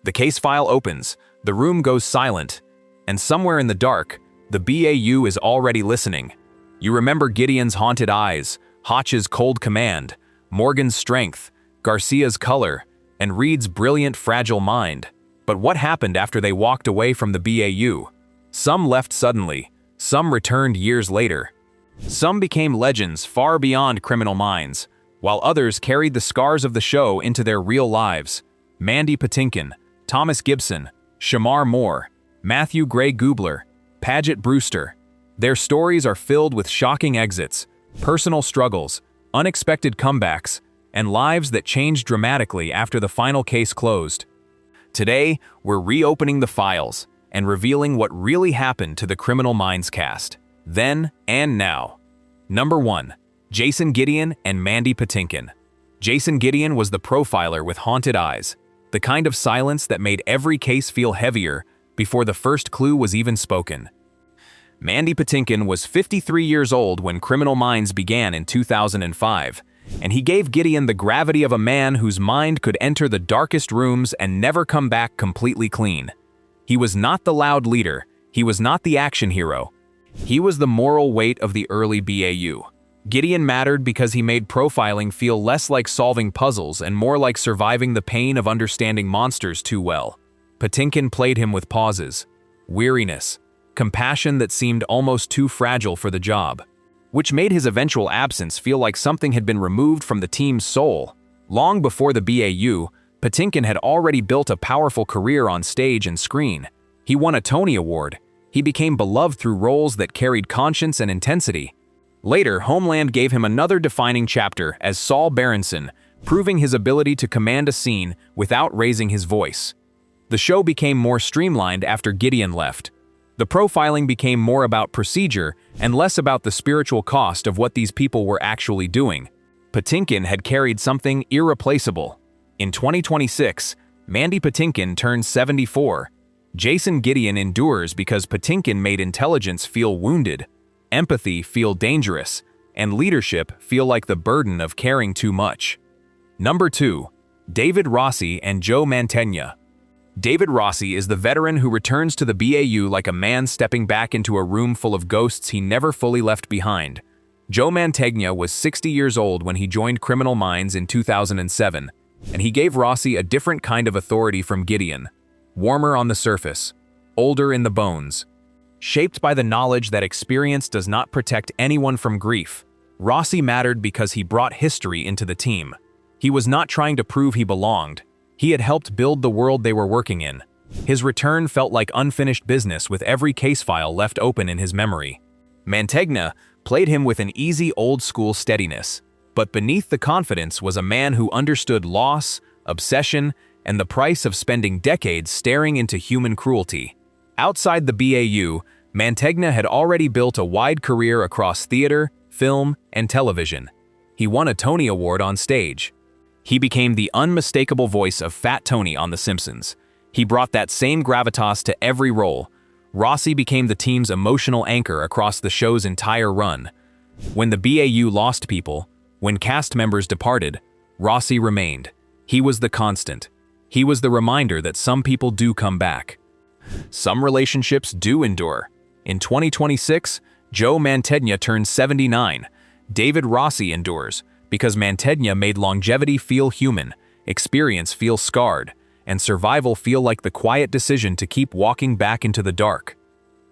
The case file opens, the room goes silent, and somewhere in the dark, the BAU is already listening. You remember Gideon's haunted eyes, Hotch's cold command, Morgan's strength, Garcia's color, and Reid's brilliant, fragile mind. But what happened after they walked away from the BAU? Some left suddenly, some returned years later. Some became legends far beyond Criminal Minds, while others carried the scars of the show into their real lives. Mandy Patinkin, Thomas Gibson, Shemar Moore, Matthew Gray Gubler, Paget Brewster. Their stories are filled with shocking exits, personal struggles, unexpected comebacks, and lives that changed dramatically after the final case closed. Today, we're reopening the files and revealing what really happened to the Criminal Minds cast, then and now. Number 1. Jason Gideon and Mandy Patinkin. Jason Gideon was the profiler with haunted eyes, the kind of silence that made every case feel heavier before the first clue was even spoken. Mandy Patinkin was 53 years old when Criminal Minds began in 2005, and he gave Gideon the gravity of a man whose mind could enter the darkest rooms and never come back completely clean. He was not the loud leader, he was not the action hero. He was the moral weight of the early BAU. Gideon mattered because he made profiling feel less like solving puzzles and more like surviving the pain of understanding monsters too well. Patinkin played him with pauses, weariness, compassion that seemed almost too fragile for the job, which made his eventual absence feel like something had been removed from the team's soul. Long before the BAU, Patinkin had already built a powerful career on stage and screen. He won a Tony Award. He became beloved through roles that carried conscience and intensity. Later, Homeland gave him another defining chapter as Saul Berenson, proving his ability to command a scene without raising his voice. The show became more streamlined after Gideon left. The profiling became more about procedure and less about the spiritual cost of what these people were actually doing. Patinkin had carried something irreplaceable. In 2026, Mandy Patinkin turned 74. Jason Gideon endures because Patinkin made intelligence feel wounded, empathy feel dangerous, and leadership feel like the burden of caring too much. Number 2. David Rossi and Joe Mantegna. David Rossi is the veteran who returns to the BAU like a man stepping back into a room full of ghosts he never fully left behind. Joe Mantegna was 60 years old when he joined Criminal Minds in 2007, and he gave Rossi a different kind of authority from Gideon. Warmer on the surface, older in the bones. Shaped by the knowledge that experience does not protect anyone from grief, Rossi mattered because he brought history into the team. He was not trying to prove he belonged. He had helped build the world they were working in. His return felt like unfinished business with every case file left open in his memory. Mantegna played him with an easy old-school steadiness, but beneath the confidence was a man who understood loss, obsession, and the price of spending decades staring into human cruelty. Outside the BAU, Mantegna had already built a wide career across theater, film, and television. He won a Tony Award on stage. He became the unmistakable voice of Fat Tony on The Simpsons. He brought that same gravitas to every role. Rossi became the team's emotional anchor across the show's entire run. When the BAU lost people, when cast members departed, Rossi remained. He was the constant. He was the reminder that some people do come back. Some relationships do endure. In 2026, Joe Mantegna turned 79. David Rossi endures, because Mantegna made longevity feel human, experience feel scarred, and survival feel like the quiet decision to keep walking back into the dark.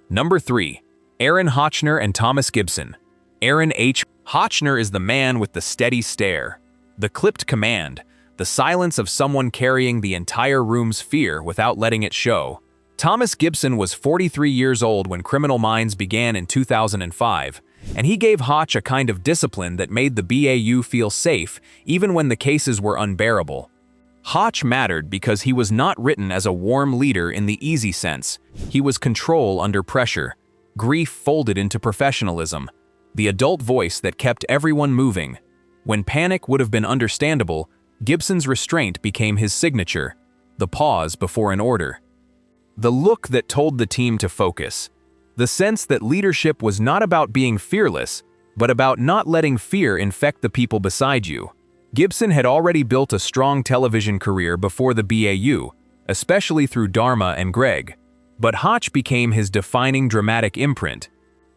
Number 3. Aaron Hotchner and Thomas Gibson. Aaron H. Hotchner is the man with the steady stare, the clipped command, the silence of someone carrying the entire room's fear without letting it show. Thomas Gibson was 43 years old when Criminal Minds began in 2005, and he gave Hotch a kind of discipline that made the BAU feel safe even when the cases were unbearable. Hotch mattered because he was not written as a warm leader in the easy sense. He was control under pressure, grief folded into professionalism, the adult voice that kept everyone moving. When panic would have been understandable, Gibson's restraint became his signature, the pause before an order. The look that told the team to focus. The sense that leadership was not about being fearless, but about not letting fear infect the people beside you. Gibson had already built a strong television career before the BAU, especially through Dharma and Greg. But Hotch became his defining dramatic imprint.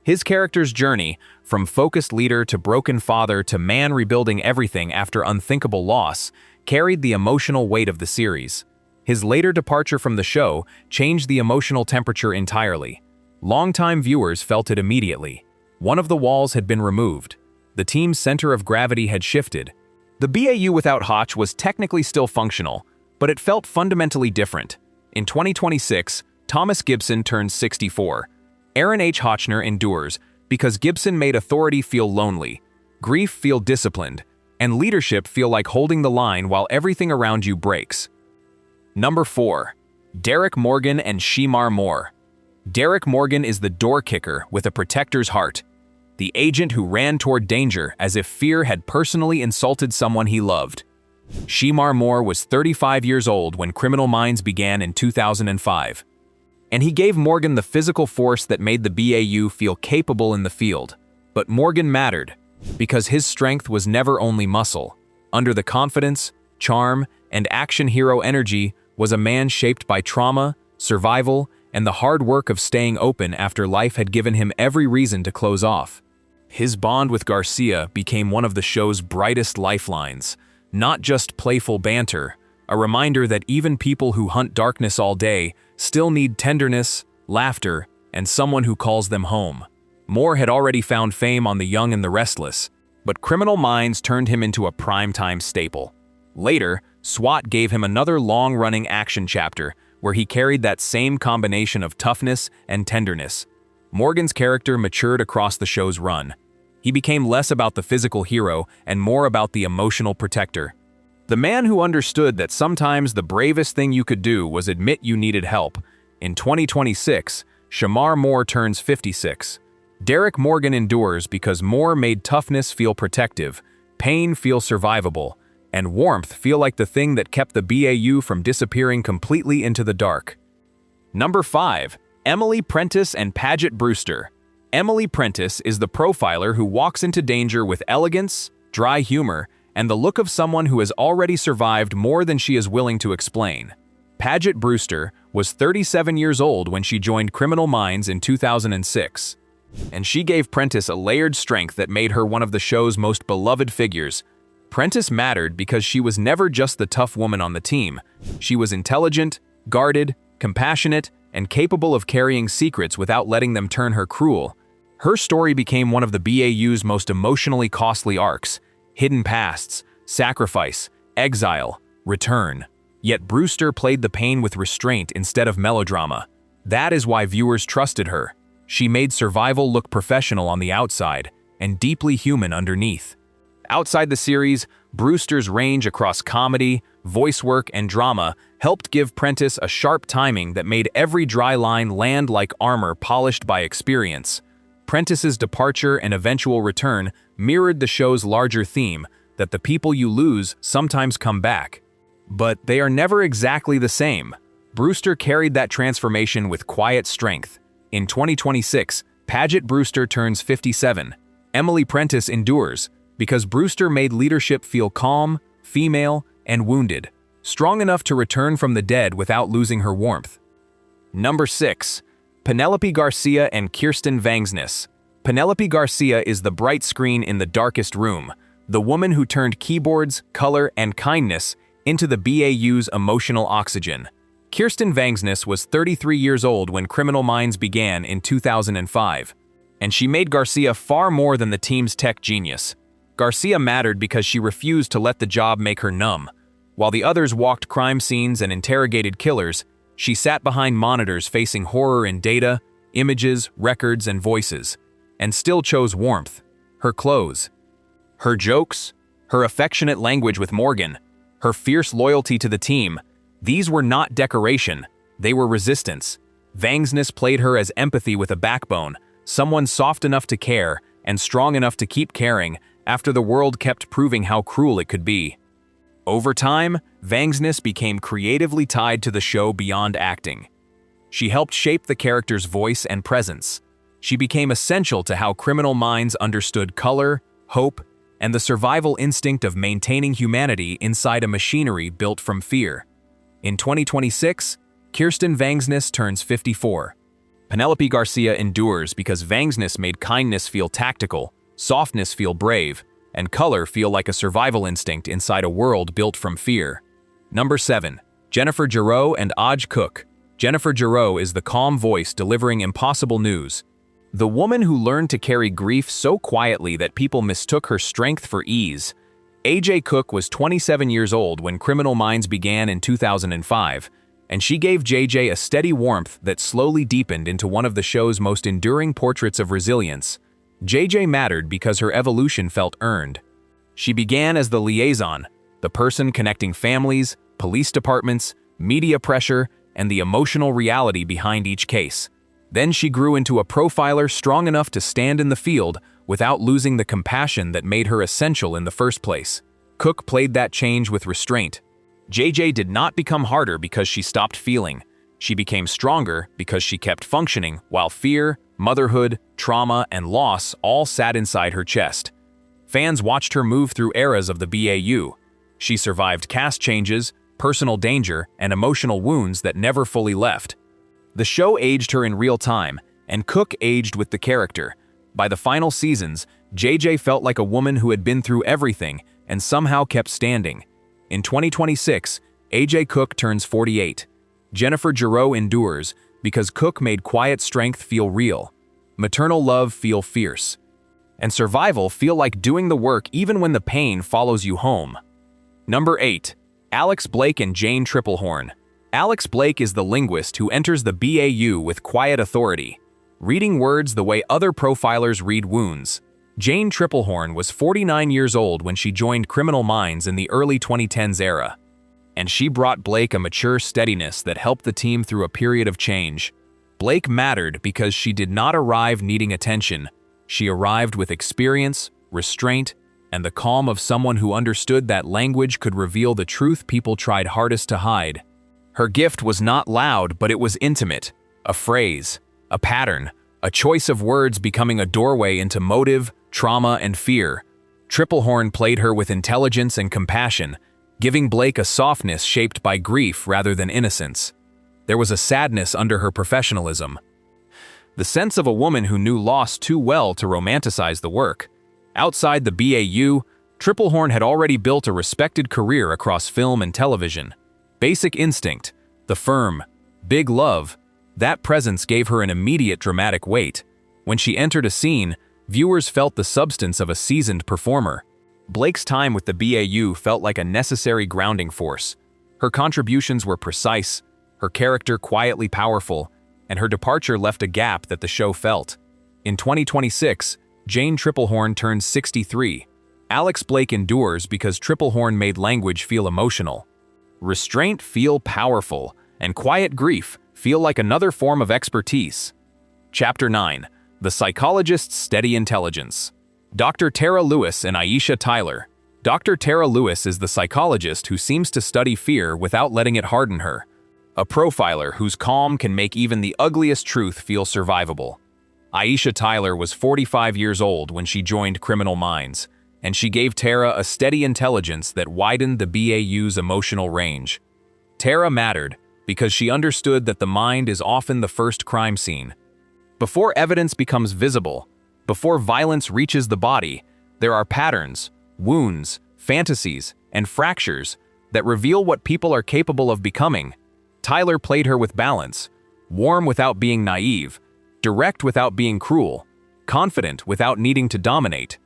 His character's journey, from focused leader to broken father to man rebuilding everything after unthinkable loss, carried the emotional weight of the series. His later departure from the show changed the emotional temperature entirely. Longtime viewers felt it immediately. One of the walls had been removed. The team's center of gravity had shifted. The BAU without Hotch was technically still functional, but it felt fundamentally different. In 2026, Thomas Gibson turns 64. Aaron H. Hotchner endures because Gibson made authority feel lonely, grief feel disciplined, and leadership feel like holding the line while everything around you breaks. Number 4. Derek Morgan and Shemar Moore. Derek Morgan is the door kicker with a protector's heart, the agent who ran toward danger as if fear had personally insulted someone he loved. Shemar Moore was 35 years old when Criminal Minds began in 2005. And he gave Morgan the physical force that made the BAU feel capable in the field. But Morgan mattered, because his strength was never only muscle. Under the confidence, charm, and action hero energy was a man shaped by trauma, survival, and the hard work of staying open after life had given him every reason to close off. His bond with Garcia became one of the show's brightest lifelines, not just playful banter, a reminder that even people who hunt darkness all day still need tenderness, laughter, and someone who calls them home. Moore had already found fame on The Young and the Restless, but Criminal Minds turned him into a primetime staple. Later, SWAT gave him another long-running action chapter where he carried that same combination of toughness and tenderness. Morgan's character matured across the show's run. He became less about the physical hero and more about the emotional protector. The man who understood that sometimes the bravest thing you could do was admit you needed help. In 2026, Shemar Moore turns 56. Derek Morgan endures because Moore made toughness feel protective, pain feel survivable, and warmth feel like the thing that kept the BAU from disappearing completely into the dark. Number 5. Emily Prentiss and Paget Brewster. Emily Prentiss is the profiler who walks into danger with elegance, dry humor, and the look of someone who has already survived more than she is willing to explain. Paget Brewster was 37 years old when she joined Criminal Minds in 2006. And she gave Prentiss a layered strength that made her one of the show's most beloved figures. Prentiss mattered because she was never just the tough woman on the team. She was intelligent, guarded, compassionate, and capable of carrying secrets without letting them turn her cruel. Her story became one of the BAU's most emotionally costly arcs: hidden pasts, sacrifice, exile, return. Yet Brewster played the pain with restraint instead of melodrama. That is why viewers trusted her. She made survival look professional on the outside and deeply human underneath. Outside the series, Brewster's range across comedy, voice work, and drama helped give Prentiss a sharp timing that made every dry line land like armor polished by experience. Prentiss's departure and eventual return mirrored the show's larger theme that the people you lose sometimes come back. But they are never exactly the same. Brewster carried that transformation with quiet strength. In 2026, Paget Brewster turns 57. Emily Prentiss endures because Brewster made leadership feel calm, female, and wounded, strong enough to return from the dead without losing her warmth. Number 6. Penelope Garcia and Kirsten Vangsness. Penelope Garcia is the bright screen in the darkest room, the woman who turned keyboards, color, and kindness into the BAU's emotional oxygen. Kirsten Vangsness was 33 years old when Criminal Minds began in 2005, and she made Garcia far more than the team's tech genius. Garcia mattered because she refused to let the job make her numb. While the others walked crime scenes and interrogated killers, she sat behind monitors facing horror in data, images, records, and voices, and still chose warmth. Her clothes, her jokes, her affectionate language with Morgan, her fierce loyalty to the team, these were not decoration, they were resistance. Vangsness played her as empathy with a backbone, someone soft enough to care and strong enough to keep caring after the world kept proving how cruel it could be. Over time, Vangsness became creatively tied to the show beyond acting. She helped shape the character's voice and presence. She became essential to how Criminal Minds understood color, hope, and the survival instinct of maintaining humanity inside a machinery built from fear. In 2026, Kirsten Vangsness turns 54. Penelope Garcia endures because Vangsness made kindness feel tactical, softness feel brave, and color feel like a survival instinct inside a world built from fear. Number 7. Jennifer Jarreau and Aj Cook. Jennifer Jarreau is the calm voice delivering impossible news. The woman who learned to carry grief so quietly that people mistook her strength for ease. AJ Cook was 27 years old when Criminal Minds began in 2005, and she gave JJ a steady warmth that slowly deepened into one of the show's most enduring portraits of resilience. JJ mattered because her evolution felt earned. She began as the liaison, the person connecting families, police departments, media pressure, and the emotional reality behind each case. Then she grew into a profiler strong enough to stand in the field without losing the compassion that made her essential in the first place. Cook played that change with restraint. JJ did not become harder because she stopped feeling. She became stronger because she kept functioning while fear, motherhood, trauma, and loss all sat inside her chest. Fans watched her move through eras of the BAU. She survived cast changes, personal danger, and emotional wounds that never fully left. The show aged her in real time, and Cook aged with the character. By the final seasons, JJ felt like a woman who had been through everything and somehow kept standing. In 2026, AJ Cook turns 48. Jennifer Jarreau endures because Cook made quiet strength feel real, maternal love feel fierce, and survival feel like doing the work even when the pain follows you home. Number 8. Alex Blake and Jane Tripplehorn. Alex Blake is the linguist who enters the BAU with quiet authority, reading words the way other profilers read wounds. Jane Tripplehorn was 49 years old when she joined Criminal Minds in the early 2010s era, and she brought Blake a mature steadiness that helped the team through a period of change. Blake mattered because she did not arrive needing attention. She arrived with experience, restraint, and the calm of someone who understood that language could reveal the truth people tried hardest to hide. Her gift was not loud, but it was intimate. A phrase, a pattern, a choice of words becoming a doorway into motive, trauma, and fear. Tripplehorn played her with intelligence and compassion, giving Blake a softness shaped by grief rather than innocence. There was a sadness under her professionalism. The sense of a woman who knew loss too well to romanticize the work. Outside the BAU, Tripplehorn had already built a respected career across film and television. Basic Instinct, The Firm, Big Love, that presence gave her an immediate dramatic weight. When she entered a scene, viewers felt the substance of a seasoned performer. Blake's time with the BAU felt like a necessary grounding force. Her contributions were precise, her character quietly powerful, and her departure left a gap that the show felt. In 2026, Jane Tripplehorn turns 63. Alex Blake endures because Tripplehorn made language feel emotional. Restraint feel powerful, and quiet grief feel like another form of expertise. Chapter 9. The Psychologist's Steady Intelligence. Dr. Tara Lewis and Aisha Tyler. Dr. Tara Lewis is the psychologist who seems to study fear without letting it harden her. A profiler whose calm can make even the ugliest truth feel survivable. Aisha Tyler was 45 years old when she joined Criminal Minds, and she gave Tara a steady intelligence that widened the BAU's emotional range. Tara mattered because she understood that the mind is often the first crime scene. Before evidence becomes visible, before violence reaches the body, there are patterns, wounds, fantasies, and fractures that reveal what people are capable of becoming. Tyler played her with balance, warm without being naive, direct without being cruel, confident without needing to dominate.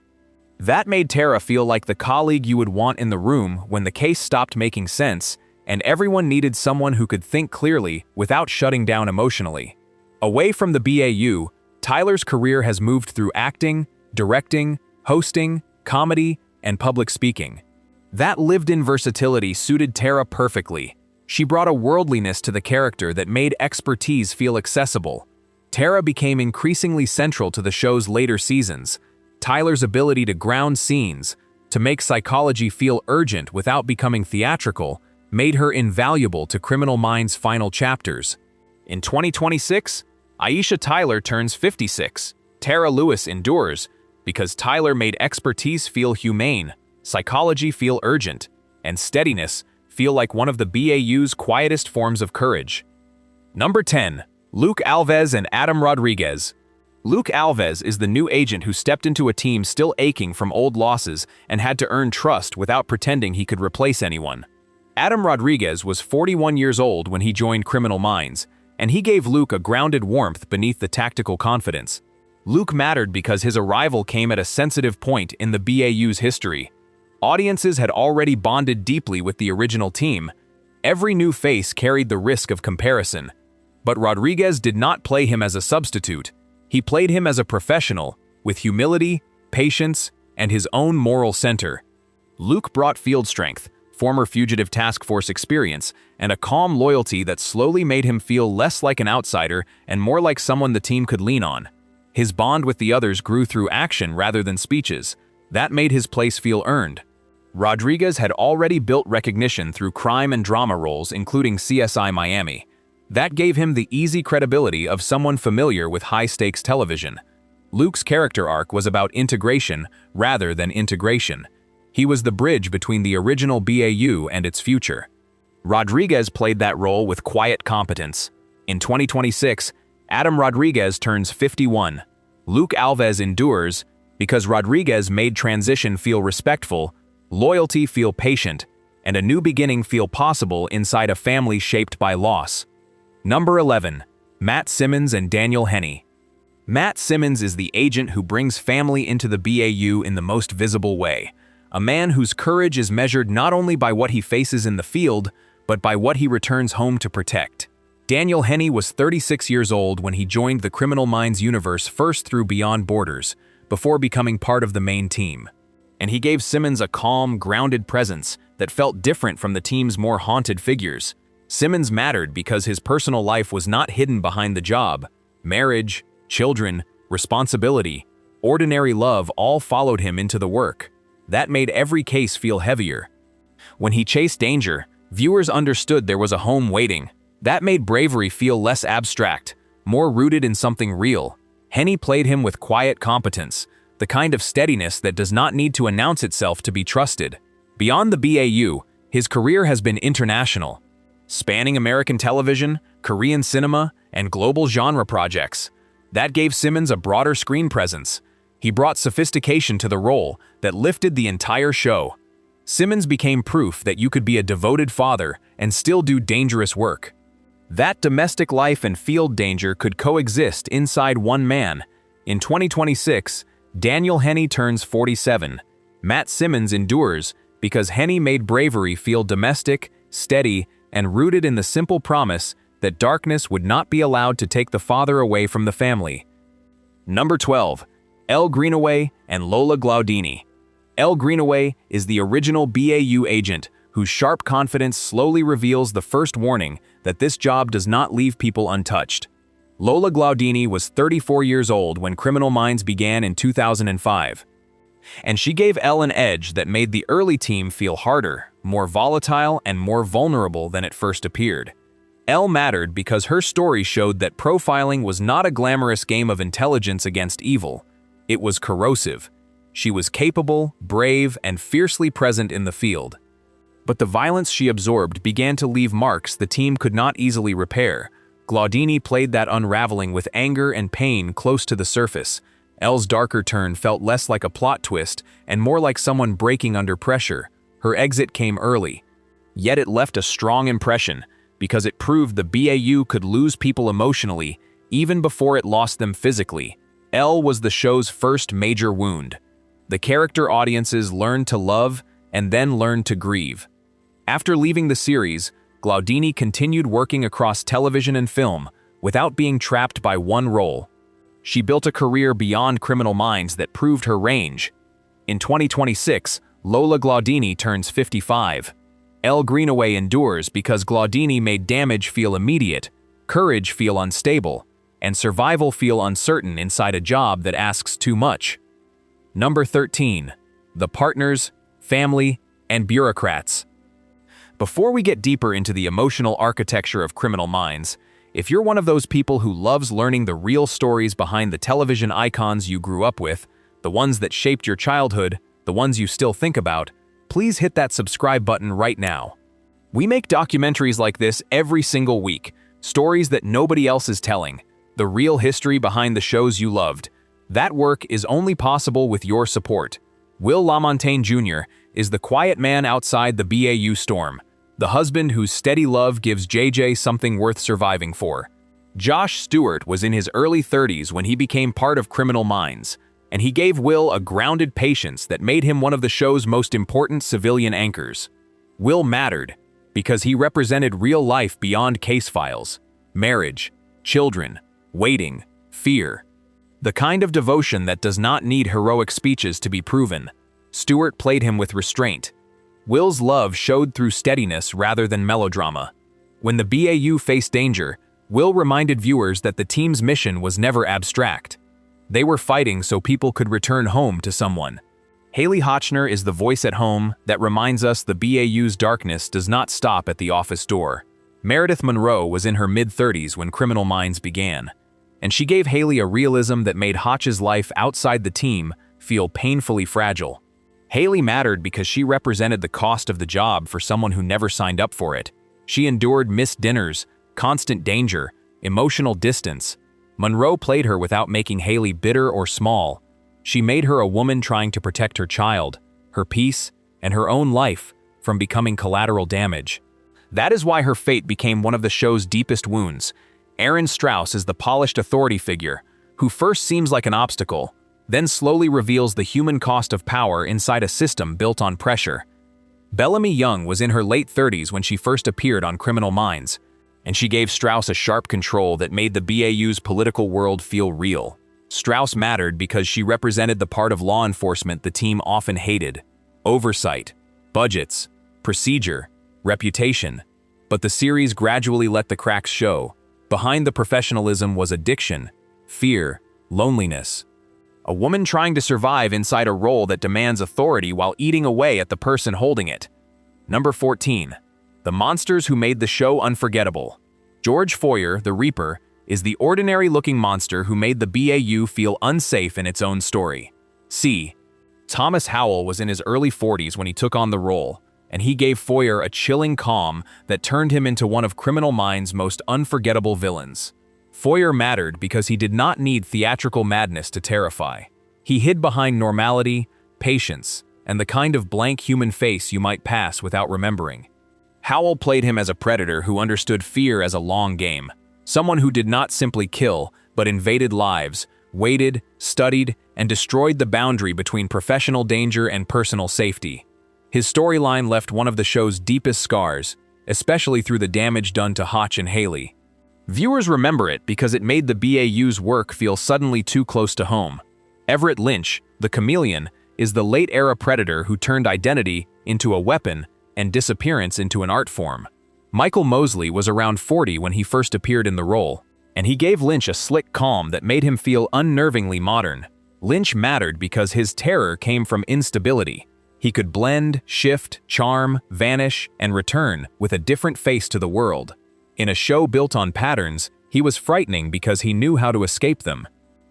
That made Tara feel like the colleague you would want in the room when the case stopped making sense and everyone needed someone who could think clearly without shutting down emotionally. Away from the BAU, Tyler's career has moved through acting, directing, hosting, comedy, and public speaking. That lived-in versatility suited Tara perfectly. She brought a worldliness to the character that made expertise feel accessible. Tara became increasingly central to the show's later seasons. Tyler's ability to ground scenes, to make psychology feel urgent without becoming theatrical, made her invaluable to Criminal Minds' final chapters. In 2026, Aisha Tyler turns 56. Tara Lewis endures because Tyler made expertise feel humane, psychology feel urgent, and steadiness feel like one of the BAU's quietest forms of courage. Number 10. Luke Alves and Adam Rodriguez. Luke Alves is the new agent who stepped into a team still aching from old losses and had to earn trust without pretending he could replace anyone. Adam Rodriguez was 41 years old when he joined Criminal Minds, and he gave Luke a grounded warmth beneath the tactical confidence. Luke mattered because his arrival came at a sensitive point in the BAU's history. Audiences had already bonded deeply with the original team. Every new face carried the risk of comparison. But Rodriguez did not play him as a substitute. He played him as a professional, with humility, patience, and his own moral center. Luke brought field strength, former fugitive task force experience, and a calm loyalty that slowly made him feel less like an outsider and more like someone the team could lean on. His bond with the others grew through action rather than speeches. That made his place feel earned. Rodriguez had already built recognition through crime and drama roles, including CSI Miami. That gave him the easy credibility of someone familiar with high-stakes television. Luke's character arc was about integration rather than integration. He was the bridge between the original BAU and its future. Rodriguez played that role with quiet competence. In 2026, Adam Rodriguez turns 51. Luke Alves endures because Rodriguez made transition feel respectful, loyalty feel patient, and a new beginning feel possible inside a family shaped by loss. Number 11. Matt Simmons and Daniel Henney. Matt Simmons is the agent who brings family into the BAU in the most visible way. A man whose courage is measured not only by what he faces in the field, but by what he returns home to protect. Daniel Henney was 36 years old when he joined the Criminal Minds universe first through Beyond Borders, before becoming part of the main team. And he gave Simmons a calm, grounded presence that felt different from the team's more haunted figures. Simmons mattered because his personal life was not hidden behind the job. Marriage, children, responsibility, ordinary love all followed him into the work. That made every case feel heavier. When he chased danger, viewers understood there was a home waiting. That made bravery feel less abstract, more rooted in something real. Henney played him with quiet competence, the kind of steadiness that does not need to announce itself to be trusted. Beyond the BAU, his career has been international, spanning American television, Korean cinema, and global genre projects. That gave Simmons a broader screen presence. He brought sophistication to the role that lifted the entire show. Simmons became proof that you could be a devoted father and still do dangerous work. That domestic life and field danger could coexist inside one man. In 2026, Daniel Henney turns 47. Matt Simmons endures because Henney made bravery feel domestic, steady, and rooted in the simple promise that darkness would not be allowed to take the father away from the family. Number 12. Elle Greenaway and Lola Glaudini. Elle Greenaway is the original BAU agent whose sharp confidence slowly reveals the first warning that this job does not leave people untouched. Lola Glaudini was 34 years old when Criminal Minds began in 2005. And she gave Elle an edge that made the early team feel harder, more volatile, and more vulnerable than it first appeared. Elle mattered because her story showed that profiling was not a glamorous game of intelligence against evil. It was corrosive. She was capable, brave, and fiercely present in the field. But the violence she absorbed began to leave marks the team could not easily repair. Glaudini played that unraveling with anger and pain close to the surface. Elle's darker turn felt less like a plot twist and more like someone breaking under pressure. Her exit came early. Yet it left a strong impression because it proved the BAU could lose people emotionally even before it lost them physically. Elle was the show's first major wound. The character audiences learned to love and then learned to grieve. After leaving the series, Glaudini continued working across television and film without being trapped by one role. She built a career beyond Criminal Minds that proved her range. In 2026, Lola Glaudini turns 55. Elle Greenaway endures because Glaudini made damage feel immediate, courage feel unstable, and survival feel uncertain inside a job that asks too much. Number 13. The Partners, Family, and Bureaucrats. Before we get deeper into the emotional architecture of Criminal Minds, if you're one of those people who loves learning the real stories behind the television icons you grew up with, the ones that shaped your childhood, the ones you still think about, please hit that subscribe button right now. We make documentaries like this every single week, stories that nobody else is telling, the real history behind the shows you loved. That work is only possible with your support. Will LaMontagne Jr. is the quiet man outside the BAU storm, the husband whose steady love gives JJ something worth surviving for. Josh Stewart was in his early 30s when he became part of Criminal Minds, and he gave Will a grounded patience that made him one of the show's most important civilian anchors. Will mattered because he represented real life beyond case files, marriage, children, waiting, fear. The kind of devotion that does not need heroic speeches to be proven. Stewart played him with restraint. Will's love showed through steadiness rather than melodrama. When the BAU faced danger, Will reminded viewers that the team's mission was never abstract. They were fighting so people could return home to someone. Haley Hotchner is the voice at home that reminds us the BAU's darkness does not stop at the office door. Meredith Monroe was in her mid-30s when Criminal Minds began, and she gave Haley a realism that made Hotch's life outside the team feel painfully fragile. Haley mattered because she represented the cost of the job for someone who never signed up for it. She endured missed dinners, constant danger, emotional distance. Monroe played her without making Haley bitter or small. She made her a woman trying to protect her child, her peace, and her own life from becoming collateral damage. That is why her fate became one of the show's deepest wounds. Aaron Strauss is the polished authority figure, who first seems like an obstacle, then slowly reveals the human cost of power inside a system built on pressure. Bellamy Young was in her late 30s when she first appeared on Criminal Minds, and she gave Strauss a sharp control that made the BAU's political world feel real. Strauss mattered because she represented the part of law enforcement the team often hated: oversight, budgets, procedure, reputation. But the series gradually let the cracks show. Behind the professionalism was addiction, fear, loneliness. A woman trying to survive inside a role that demands authority while eating away at the person holding it. Number 14. The monsters who made the show unforgettable. George Foyer, the Reaper, is the ordinary-looking monster who made the BAU feel unsafe in its own story. C. Thomas Howell was in his early 40s when he took on the role, and he gave Foyer a chilling calm that turned him into one of Criminal Minds' most unforgettable villains. Foyer mattered because he did not need theatrical madness to terrify. He hid behind normality, patience, and the kind of blank human face you might pass without remembering. Howell played him as a predator who understood fear as a long game, someone who did not simply kill, but invaded lives, waited, studied, and destroyed the boundary between professional danger and personal safety. His storyline left one of the show's deepest scars, especially through the damage done to Hotch and Haley. Viewers remember it because it made the BAU's work feel suddenly too close to home. Everett Lynch, the chameleon, is the late-era predator who turned identity into a weapon and disappearance into an art form. Michael Mosley was around 40 when he first appeared in the role, and he gave Lynch a slick calm that made him feel unnervingly modern. Lynch mattered because his terror came from instability. He could blend, shift, charm, vanish, and return with a different face to the world. In a show built on patterns, he was frightening because he knew how to escape them.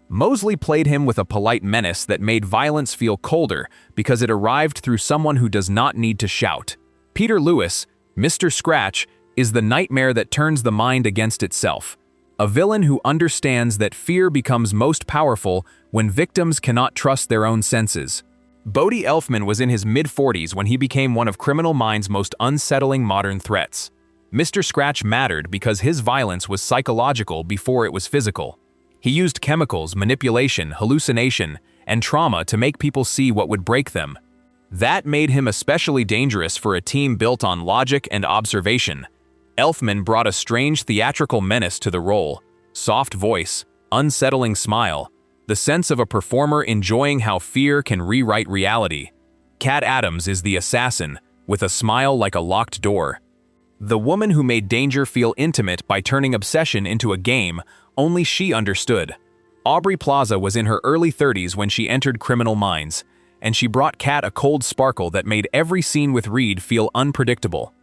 Mosley played him with a polite menace that made violence feel colder because it arrived through someone who does not need to shout. Peter Lewis, Mr. Scratch, is the nightmare that turns the mind against itself. A villain who understands that fear becomes most powerful when victims cannot trust their own senses. Bodie Elfman was in his mid-40s when he became one of Criminal Minds' most unsettling modern threats. Mr. Scratch mattered because his violence was psychological before it was physical. He used chemicals, manipulation, hallucination, and trauma to make people see what would break them. That made him especially dangerous for a team built on logic and observation. Elfman brought a strange theatrical menace to the role: soft voice, unsettling smile, the sense of a performer enjoying how fear can rewrite reality. Cat Adams is the assassin, with a smile like a locked door. The woman who made danger feel intimate by turning obsession into a game only she understood. Aubrey Plaza was in her early 30s when she entered Criminal Minds, and she brought Cat a cold sparkle that made every scene with Reid feel unpredictable.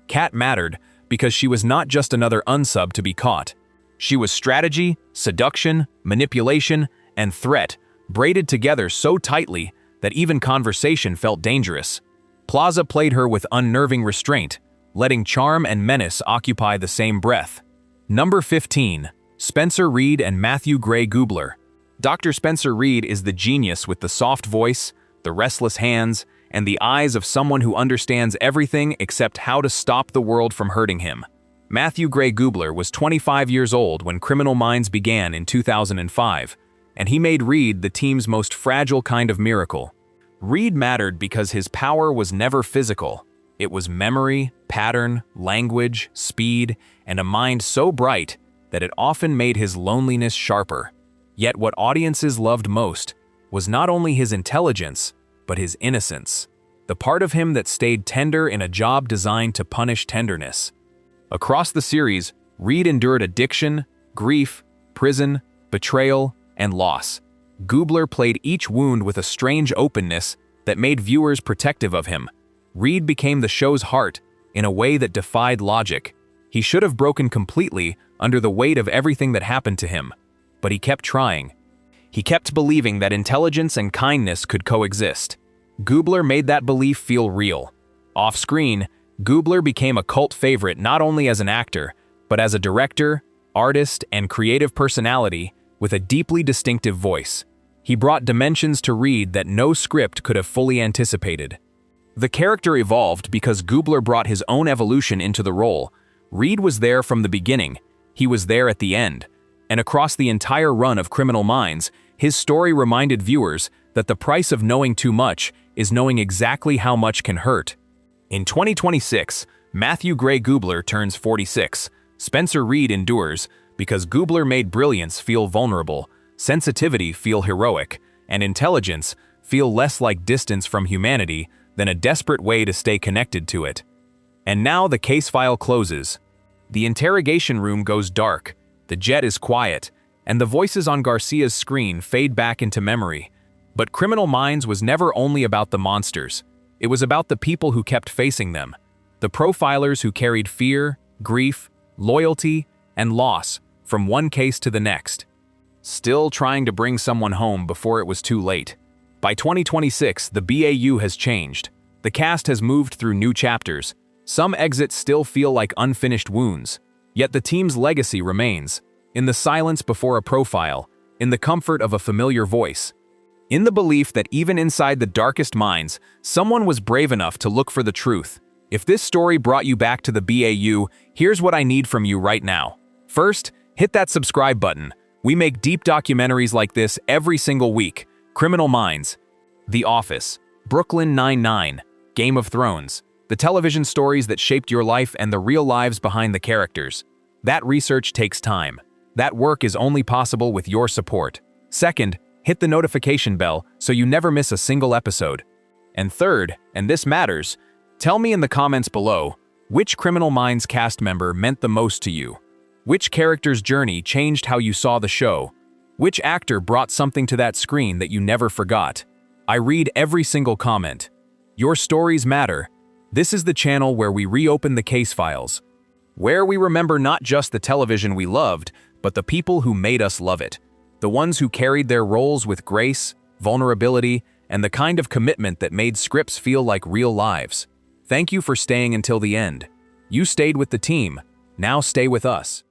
Cat mattered because she was not just another unsub to be caught. She was strategy, seduction, manipulation, and threat, braided together so tightly that even conversation felt dangerous. Plaza played her with unnerving restraint, letting charm and menace occupy the same breath. Number 15. Spencer Reid and Matthew Gray Gubler. Dr. Spencer Reid is the genius with the soft voice, the restless hands, and the eyes of someone who understands everything except how to stop the world from hurting him. Matthew Gray Gubler was 25 years old when Criminal Minds began in 2005, and he made Reid the team's most fragile kind of miracle. Reid mattered because his power was never physical. It was memory, pattern, language, speed, and a mind so bright that it often made his loneliness sharper. Yet what audiences loved most was not only his intelligence, but his innocence, the part of him that stayed tender in a job designed to punish tenderness. Across the series, Reid endured addiction, grief, prison, betrayal, and loss. Gubler played each wound with a strange openness that made viewers protective of him. Reid became the show's heart in a way that defied logic. He should have broken completely under the weight of everything that happened to him, but he kept trying. He kept believing that intelligence and kindness could coexist. Gubler made that belief feel real. Off-screen, Gubler became a cult favorite not only as an actor, but as a director, artist, and creative personality with a deeply distinctive voice. He brought dimensions to Reid that no script could have fully anticipated. The character evolved because Gubler brought his own evolution into the role. Reid was there from the beginning, he was there at the end, and across the entire run of Criminal Minds, his story reminded viewers that the price of knowing too much is knowing exactly how much can hurt. In 2026, Matthew Gray Gubler turns 46. Spencer Reid endures because Gubler made brilliance feel vulnerable, sensitivity feel heroic, and intelligence feel less like distance from humanity than a desperate way to stay connected to it. And now the case file closes. The interrogation room goes dark, the jet is quiet, and the voices on Garcia's screen fade back into memory. But Criminal Minds was never only about the monsters. It was about the people who kept facing them, the profilers who carried fear, grief, loyalty, and loss from one case to the next, still trying to bring someone home before it was too late. By 2026, the BAU has changed. The cast has moved through new chapters. Some exits still feel like unfinished wounds, yet the team's legacy remains, in the silence before a profile, in the comfort of a familiar voice, in the belief that even inside the darkest minds, someone was brave enough to look for the truth. If this story brought you back to the BAU, here's what I need from you right now. First, hit that subscribe button. We make deep documentaries like this every single week. Criminal Minds, The Office, Brooklyn Nine-Nine, Game of Thrones, the television stories that shaped your life and the real lives behind the characters. That research takes time. That work is only possible with your support. Second, hit the notification bell so you never miss a single episode. And third, and this matters, tell me in the comments below, which Criminal Minds cast member meant the most to you? Which character's journey changed how you saw the show? Which actor brought something to that screen that you never forgot? I read every single comment. Your stories matter. This is the channel where we reopen the case files, where we remember not just the television we loved, but the people who made us love it. The ones who carried their roles with grace, vulnerability, and the kind of commitment that made scripts feel like real lives. Thank you for staying until the end. You stayed with the team. Now stay with us.